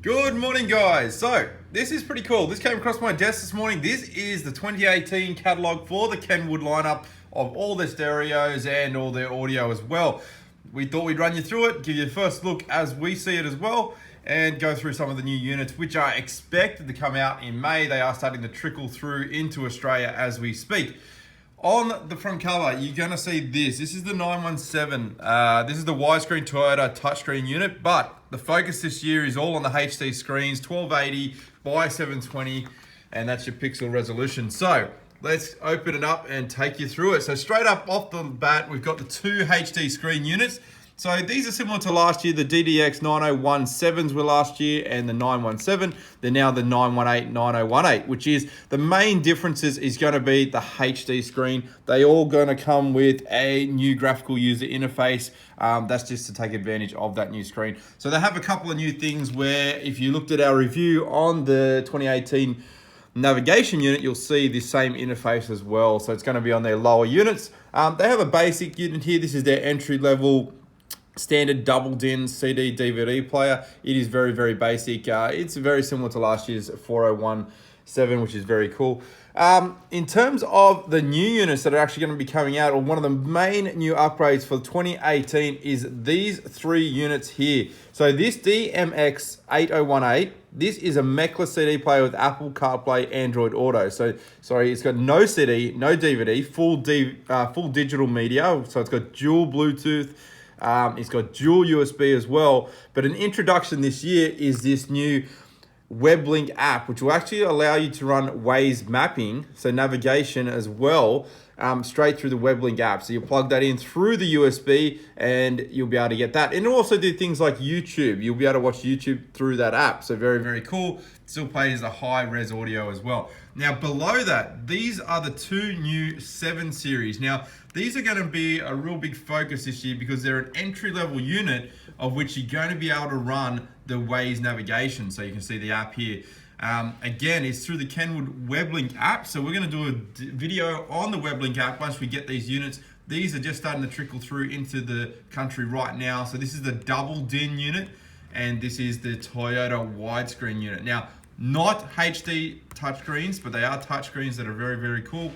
Good morning, guys. So this is pretty cool. This came across my desk this morning. This is the 2018 catalog for the Kenwood lineup of all their stereos and all their audio as well. We thought we'd run you through it, give you a first look as we see it as well, and go through some of the new units which are expected to come out in May. They are starting to trickle through into Australia as we speak. On the front cover, you're going to see this. This is the 917. This is the widescreen Toyota touchscreen unit, but the focus this year is all on the HD screens, 1280 by 720, and that's your pixel resolution. So let's open it up and take you through it. So straight up off the bat, we've got the two HD screen units. So these are similar to last year. The DDX 9017s were last year and the 917. They're now the 918, 9018, which is the main differences is going to be the HD screen. They all going to come with a new graphical user interface. That's just to take advantage of that new screen. So they have a couple of new things where if you looked at our review on the 2018 navigation unit, you'll see the same interface as well. So it's going to be on their lower units. They have a basic unit here. This is their entry level standard double DIN CD DVD player. It is very, very basic. It's very similar to last year's 4017, which is very cool. In terms of the new units that are actually going to be coming out, or one of the main new upgrades for 2018 is these three units here. So this DMX 8018, this is a Mechless CD player with Apple CarPlay, Android Auto. So, sorry, it's got no CD, no DVD, full digital media. So it's got dual Bluetooth. It's got dual USB as well. But an introduction this year is this new Weblink app, which will actually allow you to run Waze mapping, so navigation as well, straight through the Weblink app. So you plug that in through the USB and you'll be able to get that. And it'll also do things like YouTube. You'll be able to watch YouTube through that app. So very, very cool. Still plays the high-res audio as well. Now below that, these are the two new 7 series. Now these are going to be a real big focus this year because they're an entry-level unit of which you're going to be able to run the Waze navigation. So you can see the app here. Again, it's through the Kenwood Weblink app. So we're going to do a video on the Weblink app once we get these units. These are just starting to trickle through into the country right now. So this is the double DIN unit and this is the Toyota widescreen unit. Now, not HD touchscreens, but they are touchscreens that are very, very cool.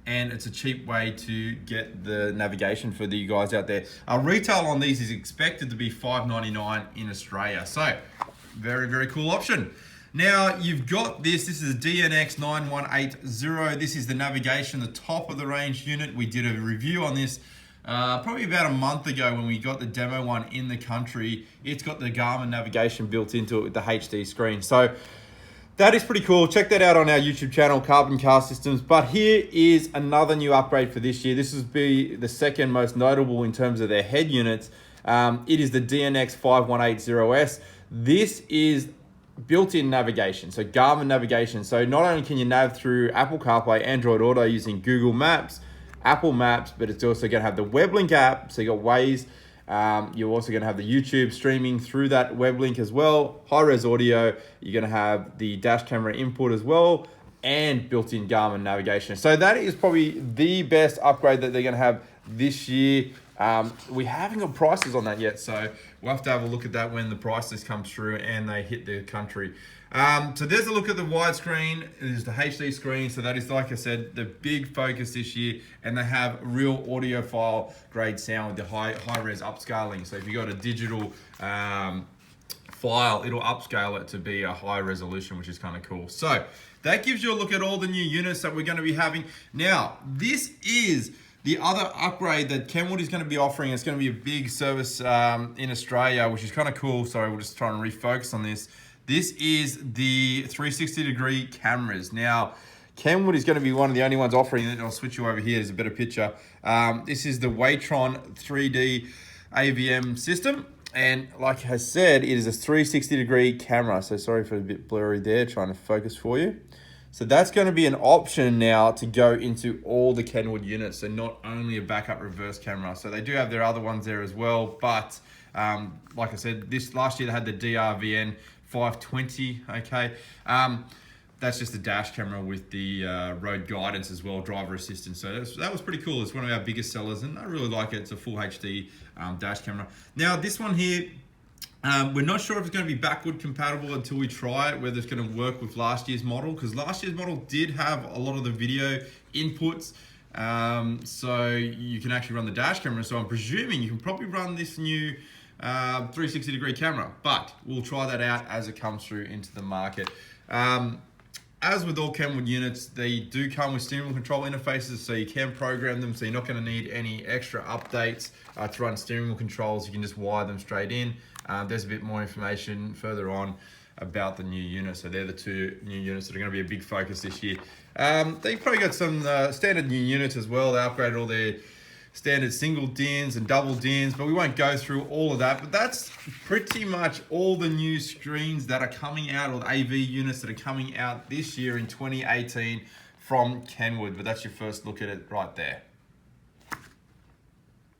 And it's a cheap way to get the navigation for the guys out there. Our retail on these is expected to be $5.99 in Australia. So very, very cool option. Now you've got this is a DNX 9180. This is the navigation, the top of the range unit. We did a review on this probably about a month ago when we got the demo one in the country. It's got the Garmin navigation built into it with the HD screen. So that is pretty cool. Check that out on our YouTube channel, Carbon Car Systems. But here is another new upgrade for this year. This will be the second most notable in terms of their head units. It is the DNX 5180S. This is built-in navigation, so Garmin navigation. So not only can you nav through Apple CarPlay, Android Auto using Google Maps, Apple Maps, but it's also going to have the Weblink app. So you got Waze. You're also going to have the YouTube streaming through that Weblink as well. High-res audio. You're going to have the dash camera input as well and built-in Garmin navigation. So that is probably the best upgrade that they're going to have this year. We haven't got prices on that yet, so we'll have to have a look at that when the prices come through and they hit the country. So there's a look at the widescreen. It is the HD screen. So that is, like I said, the big focus this year. And they have real audiophile grade sound with the high-res upscaling. So if you got a digital file, it'll upscale it to be a high resolution, which is kind of cool. So that gives you a look at all the new units that we're going to be having. Now, this is the other upgrade that Kenwood is going to be offering. It's going to be a big service in Australia, which is kind of cool. Sorry, we'll just try and refocus on this. This is the 360-degree cameras. Now, Kenwood is going to be one of the only ones offering it. I'll switch you over here. There's a better picture. This is the Watron 3D AVM system. And like I said, it is a 360-degree camera. So sorry for a bit blurry there, trying to focus for you. So that's going to be an option now to go into all the Kenwood units. So not only a backup reverse camera. So they do have their other ones there as well. But like I said, this last year they had the DRVN 520, okay. That's just a dash camera with the road guidance as well, driver assistance. So that was pretty cool. It's one of our biggest sellers and I really like it. It's a full HD dash camera. Now this one here, We're not sure if it's going to be backward compatible until we try it, whether it's going to work with last year's model, because last year's model did have a lot of the video inputs, so you can actually run the dash camera. So I'm presuming you can probably run this new 360-degree camera, but we'll try that out as it comes through into the market. As with all Kenwood units, they do come with steering wheel control interfaces, so you can program them, so you're not going to need any extra updates to run steering wheel controls. You can just wire them straight in. There's a bit more information further on about the new unit. So they're the two new units that are going to be a big focus this year. They've probably got some standard new units as well. They upgraded all their standard single DINs and double DINs, but we won't go through all of that. But that's pretty much all the new screens that are coming out, or the AV units that are coming out this year in 2018 from Kenwood. But that's your first look at it right there.